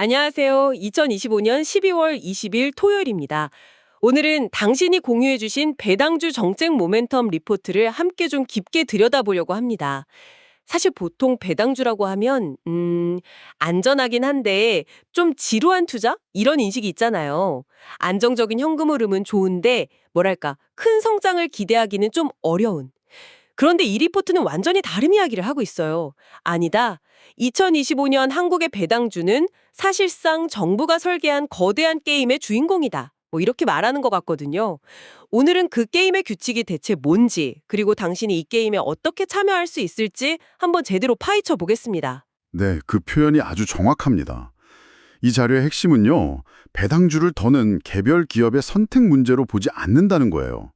안녕하세요. 2025년 12월 20일 토요일입니다. 오늘은 당신이 공유해주신 배당주 정책 모멘텀 리포트를 함께 좀 깊게 들여다보려고 합니다. 사실 보통 배당주라고 하면, 안전하긴 한데 좀 지루한 투자? 이런 인식이 있잖아요. 안정적인 현금 흐름은 좋은데, 뭐랄까, 큰 성장을 기대하기는 좀 어려운. 그런데 이 리포트는 완전히 다른 이야기를 하고 있어요. 아니다. 2025년 한국의 배당주는 사실상 정부가 설계한 거대한 게임의 주인공이다. 뭐 이렇게 말하는 것 같거든요. 오늘은 그 게임의 규칙이 대체 뭔지, 그리고 당신이 이 게임에 어떻게 참여할 수 있을지 한번 제대로 파헤쳐 보겠습니다. 네, 그 표현이 아주 정확합니다. 이 자료의 핵심은요, 배당주를 더는 개별 기업의 선택 문제로 보지 않는다는 거예요.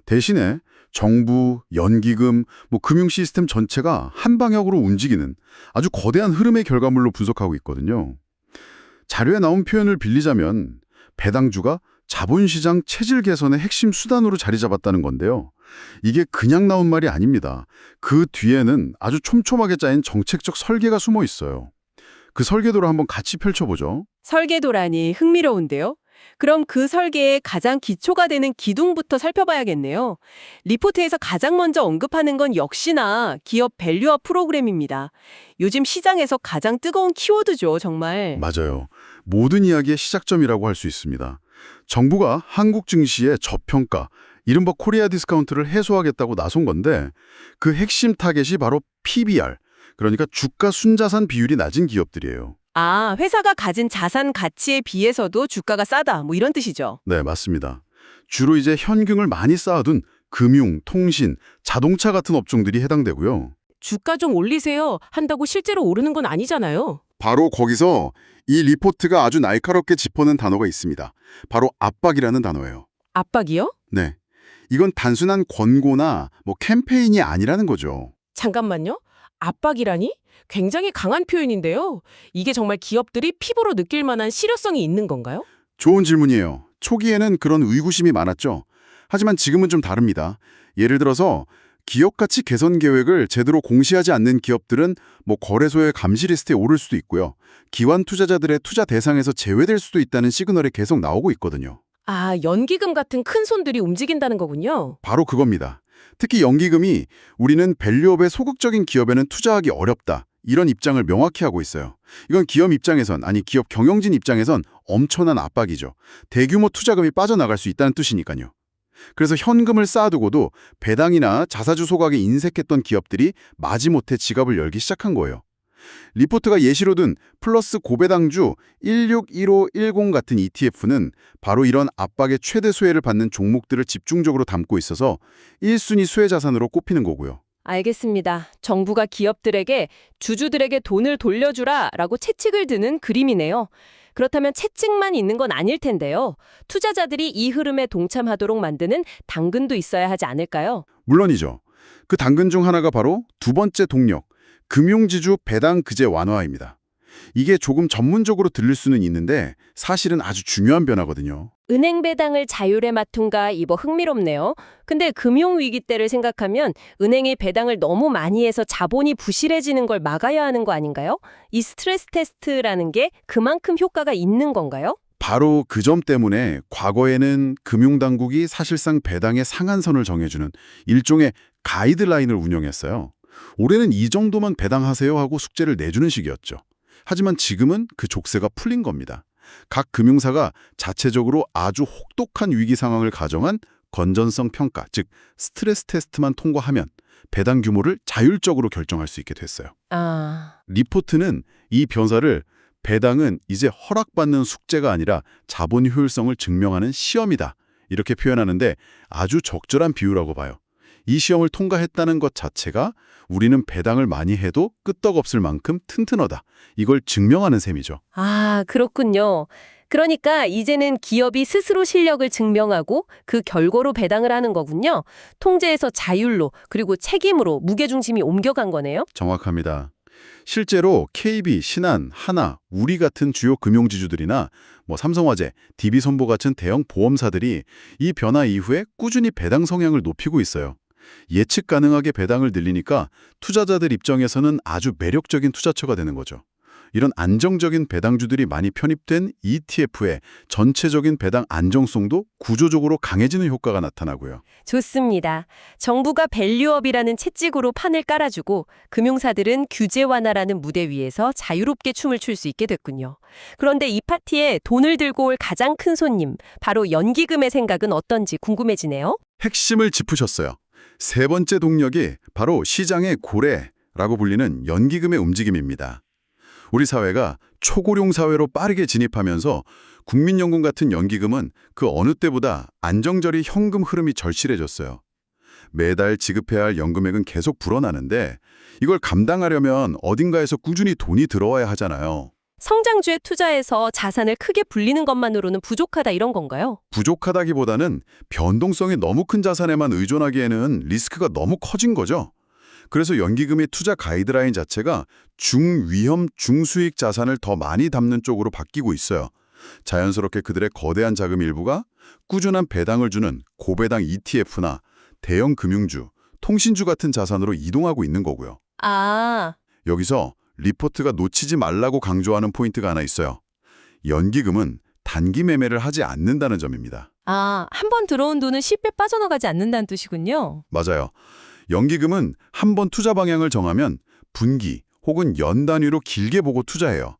대신에 정부, 연기금, 금융 시스템 전체가 한 방향으로 움직이는 아주 거대한 흐름의 결과물로 분석하고 있거든요. 자료에 나온 표현을 빌리자면 배당주가 자본시장 체질 개선의 핵심 수단으로 자리 잡았다는 건데요. 이게 그냥 나온 말이 아닙니다. 그 뒤에는 아주 촘촘하게 짜인 정책적 설계가 숨어 있어요. 그 설계도를 한번 같이 펼쳐보죠. 설계도라니 흥미로운데요? 그럼 그 설계의 가장 기초가 되는 기둥부터 살펴봐야겠네요. 리포트에서 가장 먼저 언급하는 건 역시나 기업 밸류업 프로그램입니다. 요즘 시장에서 가장 뜨거운 키워드죠, 정말. 맞아요. 모든 이야기의 시작점이라고 할 수 있습니다. 정부가 한국 증시의 저평가, 이른바 코리아 디스카운트를 해소하겠다고 나선 건데 그 핵심 타겟이 바로 PBR, 그러니까 주가 순자산 비율이 낮은 기업들이에요. 아, 회사가 가진 자산 가치에 비해서도 주가가 싸다, 뭐 이런 뜻이죠. 네, 맞습니다. 주로 이제 현금을 많이 쌓아둔 금융, 통신, 자동차 같은 업종들이 해당되고요. 주가 좀 올리세요 한다고 실제로 오르는 건 아니잖아요. 바로 거기서 이 리포트가 아주 날카롭게 짚어낸 단어가 있습니다. 바로 압박이라는 단어예요. 압박이요? 네. 이건 단순한 권고나 캠페인이 아니라는 거죠. 잠깐만요. 압박이라니? 굉장히 강한 표현인데요. 이게 정말 기업들이 피부로 느낄 만한 실효성이 있는 건가요? 좋은 질문이에요. 초기에는 그런 의구심이 많았죠. 하지만 지금은 좀 다릅니다. 예를 들어서 기업 가치 개선 계획을 제대로 공시하지 않는 기업들은 거래소의 감시 리스트에 오를 수도 있고요. 기관 투자자들의 투자 대상에서 제외될 수도 있다는 시그널이 계속 나오고 있거든요. 아, 연기금 같은 큰 손들이 움직인다는 거군요. 바로 그겁니다. 특히 연기금이 우리는 밸류업의 소극적인 기업에는 투자하기 어렵다, 이런 입장을 명확히 하고 있어요. 이건 기업 입장에선, 아니 기업 경영진 입장에선 엄청난 압박이죠. 대규모 투자금이 빠져나갈 수 있다는 뜻이니까요. 그래서 현금을 쌓아두고도 배당이나 자사주 소각에 인색했던 기업들이 마지못해 지갑을 열기 시작한 거예요. 리포트가 예시로 든 플러스 고배당주 161510 같은 ETF는 바로 이런 압박의 최대 수혜를 받는 종목들을 집중적으로 담고 있어서 1순위 수혜 자산으로 꼽히는 거고요. 알겠습니다. 정부가 기업들에게 주주들에게 돈을 돌려주라라고 채찍을 드는 그림이네요. 그렇다면 채찍만 있는 건 아닐 텐데요. 투자자들이 이 흐름에 동참하도록 만드는 당근도 있어야 하지 않을까요? 물론이죠. 그 당근 중 하나가 바로 두 번째 동력, 금융지주 배당 규제 완화입니다. 이게 조금 전문적으로 들릴 수는 있는데 사실은 아주 중요한 변화거든요. 은행 배당을 자율에 맡은가 이거 흥미롭네요. 근데 금융위기 때를 생각하면 은행이 배당을 너무 많이 해서 자본이 부실해지는 걸 막아야 하는 거 아닌가요? 이 스트레스 테스트라는 게 그만큼 효과가 있는 건가요? 바로 그 점 때문에 과거에는 금융당국이 사실상 배당의 상한선을 정해주는 일종의 가이드라인을 운영했어요. 올해는 이 정도만 배당하세요 하고 숙제를 내주는 식이었죠. 하지만 지금은 그 족쇄가 풀린 겁니다. 각 금융사가 자체적으로 아주 혹독한 위기 상황을 가정한 건전성 평가, 즉 스트레스 테스트만 통과하면 배당 규모를 자율적으로 결정할 수 있게 됐어요. 리포트는 이 변화를 배당은 이제 허락받는 숙제가 아니라 자본 효율성을 증명하는 시험이다, 이렇게 표현하는데 아주 적절한 비유라고 봐요. 이 시험을 통과했다는 것 자체가 우리는 배당을 많이 해도 끄떡없을 만큼 튼튼하다, 이걸 증명하는 셈이죠. 아, 그렇군요. 그러니까 이제는 기업이 스스로 실력을 증명하고 그 결과로 배당을 하는 거군요. 통제에서 자율로, 그리고 책임으로 무게중심이 옮겨간 거네요. 정확합니다. 실제로 KB, 신한, 하나, 우리 같은 주요 금융지주들이나 삼성화재, DB손보 같은 대형 보험사들이 이 변화 이후에 꾸준히 배당 성향을 높이고 있어요. 예측 가능하게 배당을 늘리니까 투자자들 입장에서는 아주 매력적인 투자처가 되는 거죠. 이런 안정적인 배당주들이 많이 편입된 ETF의 전체적인 배당 안정성도 구조적으로 강해지는 효과가 나타나고요. 좋습니다. 정부가 밸류업이라는 채찍으로 판을 깔아주고 금융사들은 규제 완화라는 무대 위에서 자유롭게 춤을 출 수 있게 됐군요. 그런데 이 파티에 돈을 들고 올 가장 큰 손님, 바로 연기금의 생각은 어떤지 궁금해지네요. 핵심을 짚으셨어요. 세 번째 동력이 바로 시장의 고래라고 불리는 연기금의 움직임입니다. 우리 사회가 초고령 사회로 빠르게 진입하면서 국민연금 같은 연기금은 그 어느 때보다 안정적이 현금 흐름이 절실해졌어요. 매달 지급해야 할 연금액은 계속 불어나는데 이걸 감당하려면 어딘가에서 꾸준히 돈이 들어와야 하잖아요. 성장주에 투자해서 자산을 크게 불리는 것만으로는 부족하다 이런 건가요? 부족하다기보다는 변동성이 너무 큰 자산에만 의존하기에는 리스크가 너무 커진 거죠. 그래서 연기금의 투자 가이드라인 자체가 중위험, 중수익 자산을 더 많이 담는 쪽으로 바뀌고 있어요. 자연스럽게 그들의 거대한 자금 일부가 꾸준한 배당을 주는 고배당 ETF나 대형 금융주, 통신주 같은 자산으로 이동하고 있는 거고요. 아, 여기서 리포트가 놓치지 말라고 강조하는 포인트가 하나 있어요. 연기금은 단기 매매를 하지 않는다는 점입니다. 한 번 들어온 돈은 쉽게 빠져나가지 않는다는 뜻이군요. 맞아요. 연기금은 한 번 투자 방향을 정하면 분기 혹은 연 단위로 길게 보고 투자해요.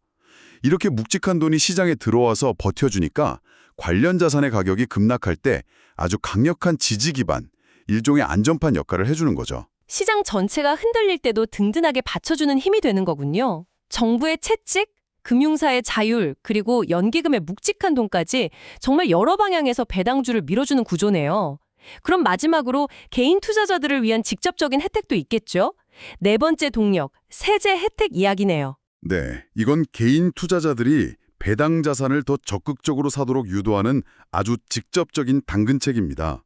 이렇게 묵직한 돈이 시장에 들어와서 버텨주니까 관련 자산의 가격이 급락할 때 아주 강력한 지지 기반, 일종의 안전판 역할을 해주는 거죠. 시장 전체가 흔들릴 때도 든든하게 받쳐주는 힘이 되는 거군요. 정부의 채찍, 금융사의 자율, 그리고 연기금의 묵직한 돈까지 정말 여러 방향에서 배당주를 밀어주는 구조네요. 그럼 마지막으로 개인 투자자들을 위한 직접적인 혜택도 있겠죠? 네 번째 동력, 세제 혜택 이야기네요. 네, 이건 개인 투자자들이 배당 자산을 더 적극적으로 사도록 유도하는 아주 직접적인 당근책입니다.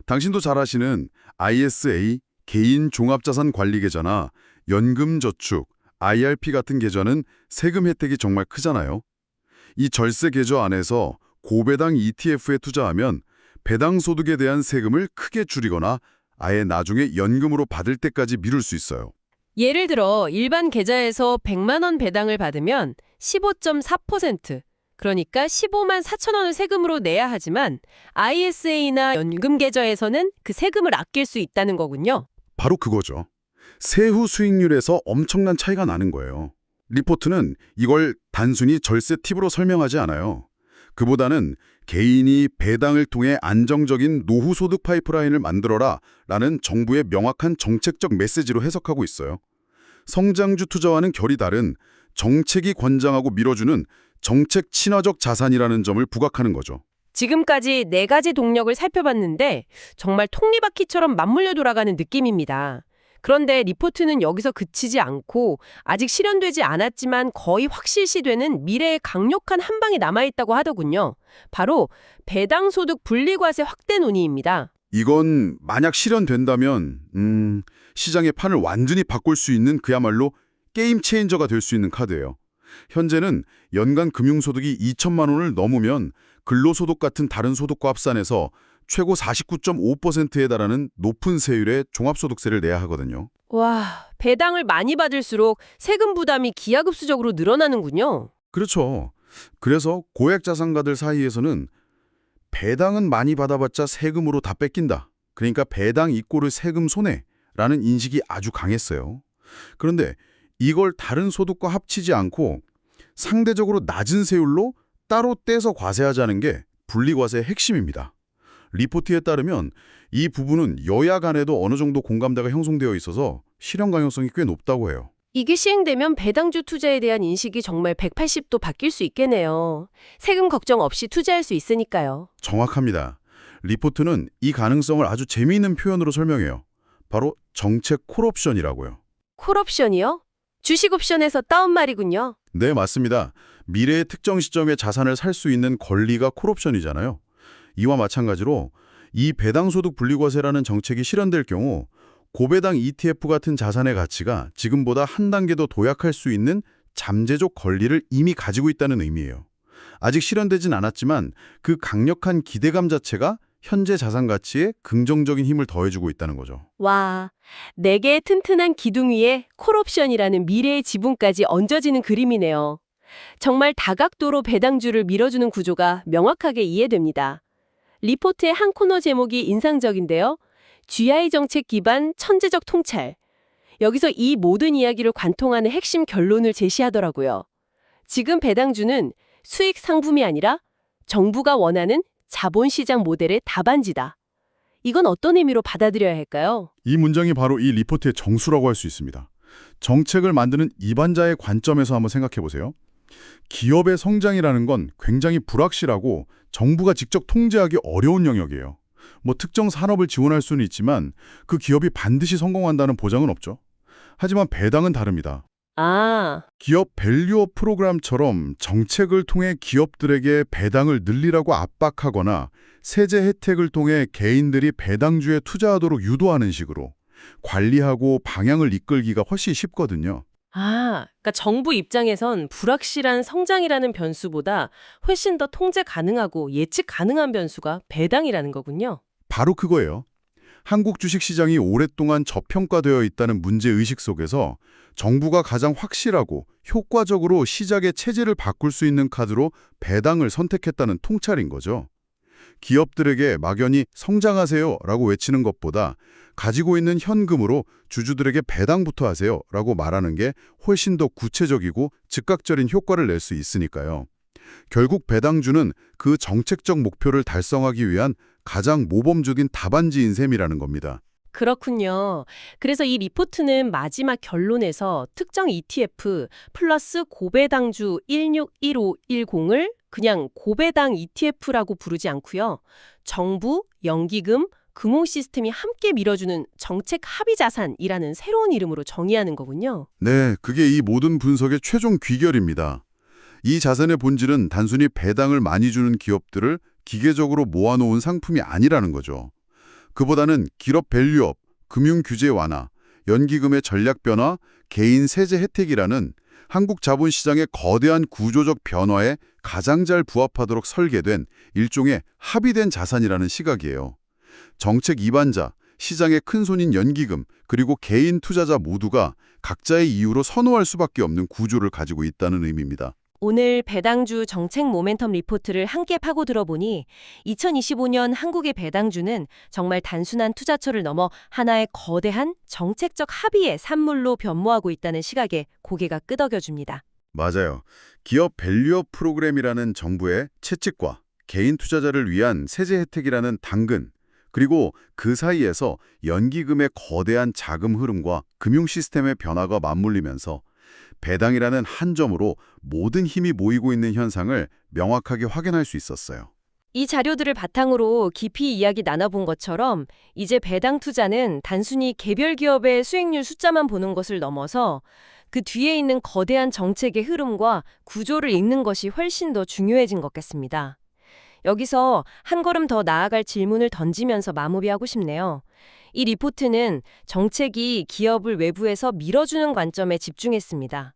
당신도 잘 아시는 ISA, 개인 종합자산 관리 계좌나 연금저축, IRP 같은 계좌는 세금 혜택이 정말 크잖아요. 이 절세 계좌 안에서 고배당 ETF에 투자하면 배당 소득에 대한 세금을 크게 줄이거나 아예 나중에 연금으로 받을 때까지 미룰 수 있어요. 예를 들어 일반 계좌에서 100만 원 배당을 받으면 15.4%, 그러니까 15만 4천 원을 세금으로 내야 하지만 ISA나 연금 계좌에서는 그 세금을 아낄 수 있다는 거군요. 바로 그거죠. 세후 수익률에서 엄청난 차이가 나는 거예요. 리포트는 이걸 단순히 절세 팁으로 설명하지 않아요. 그보다는 개인이 배당을 통해 안정적인 노후 소득 파이프라인을 만들어라 라는 정부의 명확한 정책적 메시지로 해석하고 있어요. 성장주 투자와는 결이 다른 정책이 권장하고 밀어주는 정책 친화적 자산이라는 점을 부각하는 거죠. 지금까지 네 가지 동력을 살펴봤는데 정말 톱니바퀴처럼 맞물려 돌아가는 느낌입니다. 그런데 리포트는 여기서 그치지 않고 아직 실현되지 않았지만 거의 확실시되는 미래의 강력한 한 방이 남아있다고 하더군요. 바로 배당소득 분리과세 확대 논의입니다. 이건 만약 실현된다면 시장의 판을 완전히 바꿀 수 있는 그야말로 게임 체인저가 될 수 있는 카드예요. 현재는 연간 금융소득이 2천만 원을 넘으면 근로소득 같은 다른 소득과 합산해서 최고 49.5%에 달하는 높은 세율의 종합소득세를 내야 하거든요. 와, 배당을 많이 받을수록 세금 부담이 기하급수적으로 늘어나는군요. 그렇죠. 그래서 고액자산가들 사이에서는 배당은 많이 받아봤자 세금으로 다 뺏긴다. 그러니까 배당 이꼬르 세금 손해라는 인식이 아주 강했어요. 그런데 이걸 다른 소득과 합치지 않고 상대적으로 낮은 세율로 따로 떼서 과세하자는 게 분리과세의 핵심입니다. 리포트에 따르면 이 부분은 여야 간에도 어느 정도 공감대가 형성되어 있어서 실현 가능성이 꽤 높다고 해요. 이게 시행되면 배당주 투자에 대한 인식이 정말 180도 바뀔 수 있겠네요. 세금 걱정 없이 투자할 수 있으니까요. 정확합니다. 리포트는 이 가능성을 아주 재미있는 표현으로 설명해요. 바로 정책 콜옵션이라고요. 콜옵션이요? 주식 옵션에서 따온 말이군요. 네, 맞습니다. 미래의 특정 시점에 자산을 살 수 있는 권리가 콜옵션이잖아요. 이와 마찬가지로 이 배당소득 분리과세라는 정책이 실현될 경우 고배당 ETF 같은 자산의 가치가 지금보다 한 단계 더 도약할 수 있는 잠재적 권리를 이미 가지고 있다는 의미예요. 아직 실현되진 않았지만 그 강력한 기대감 자체가 현재 자산 가치에 긍정적인 힘을 더해주고 있다는 거죠. 와, 4개의 튼튼한 기둥 위에 콜옵션이라는 미래의 지분까지 얹어지는 그림이네요. 정말 다각도로 배당주를 밀어주는 구조가 명확하게 이해됩니다. 리포트의 한 코너 제목이 인상적인데요. GI 정책 기반 천재적 통찰. 여기서 이 모든 이야기를 관통하는 핵심 결론을 제시하더라고요. 지금 배당주는 수익 상품이 아니라 정부가 원하는 자본시장 모델의 답안지다. 이건 어떤 의미로 받아들여야 할까요? 이 문장이 바로 이 리포트의 정수라고 할 수 있습니다. 정책을 만드는 입안자의 관점에서 한번 생각해 보세요. 기업의 성장이라는 건 굉장히 불확실하고 정부가 직접 통제하기 어려운 영역이에요. 특정 산업을 지원할 수는 있지만 그 기업이 반드시 성공한다는 보장은 없죠. 하지만 배당은 다릅니다. 기업 밸류업 프로그램처럼 정책을 통해 기업들에게 배당을 늘리라고 압박하거나 세제 혜택을 통해 개인들이 배당주에 투자하도록 유도하는 식으로 관리하고 방향을 이끌기가 훨씬 쉽거든요. 그러니까 정부 입장에선 불확실한 성장이라는 변수보다 훨씬 더 통제 가능하고 예측 가능한 변수가 배당이라는 거군요. 바로 그거예요. 한국 주식시장이 오랫동안 저평가되어 있다는 문제의식 속에서 정부가 가장 확실하고 효과적으로 시장의 체질을 바꿀 수 있는 카드로 배당을 선택했다는 통찰인 거죠. 기업들에게 막연히 성장하세요라고 외치는 것보다 가지고 있는 현금으로 주주들에게 배당부터 하세요라고 말하는 게 훨씬 더 구체적이고 즉각적인 효과를 낼 수 있으니까요. 결국 배당주는 그 정책적 목표를 달성하기 위한 가장 모범적인 답안지인 셈이라는 겁니다. 그렇군요. 그래서 이 리포트는 마지막 결론에서 특정 ETF 플러스 고배당주 161510을 그냥 고배당 ETF라고 부르지 않고요. 정부, 연기금, 금융 시스템이 함께 밀어주는 정책 합의 자산이라는 새로운 이름으로 정의하는 거군요. 네, 그게 이 모든 분석의 최종 귀결입니다. 이 자산의 본질은 단순히 배당을 많이 주는 기업들을 기계적으로 모아놓은 상품이 아니라는 거죠. 그보다는 기업 밸류업, 금융 규제 완화, 연기금의 전략 변화, 개인 세제 혜택이라는 한국 자본시장의 거대한 구조적 변화에 가장 잘 부합하도록 설계된 일종의 합의된 자산이라는 시각이에요. 정책 입안자, 시장의 큰손인 연기금, 그리고 개인 투자자 모두가 각자의 이유로 선호할 수밖에 없는 구조를 가지고 있다는 의미입니다. 오늘 배당주 정책 모멘텀 리포트를 함께 파고 들어보니 2025년 한국의 배당주는 정말 단순한 투자처를 넘어 하나의 거대한 정책적 합의의 산물로 변모하고 있다는 시각에 고개가 끄덕여줍니다. 맞아요. 기업 밸류업 프로그램이라는 정부의 채찍과 개인 투자자를 위한 세제 혜택이라는 당근, 그리고 그 사이에서 연기금의 거대한 자금 흐름과 금융 시스템의 변화가 맞물리면서 배당이라는 한 점으로 모든 힘이 모이고 있는 현상을 명확하게 확인할 수 있었어요. 이 자료들을 바탕으로 깊이 이야기 나눠본 것처럼 이제 배당 투자는 단순히 개별 기업의 수익률 숫자만 보는 것을 넘어서 그 뒤에 있는 거대한 정책의 흐름과 구조를 읽는 것이 훨씬 더 중요해진 것 같습니다. 여기서 한 걸음 더 나아갈 질문을 던지면서 마무리하고 싶네요. 이 리포트는 정책이 기업을 외부에서 밀어주는 관점에 집중했습니다.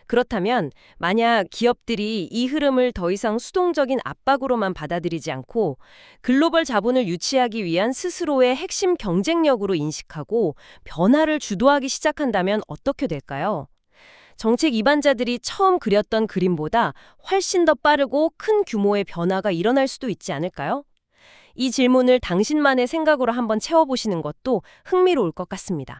그렇다면 만약 기업들이 이 흐름을 더 이상 수동적인 압박으로만 받아들이지 않고 글로벌 자본을 유치하기 위한 스스로의 핵심 경쟁력으로 인식하고 변화를 주도하기 시작한다면 어떻게 될까요? 정책 입안자들이 처음 그렸던 그림보다 훨씬 더 빠르고 큰 규모의 변화가 일어날 수도 있지 않을까요? 이 질문을 당신만의 생각으로 한번 채워보시는 것도 흥미로울 것 같습니다.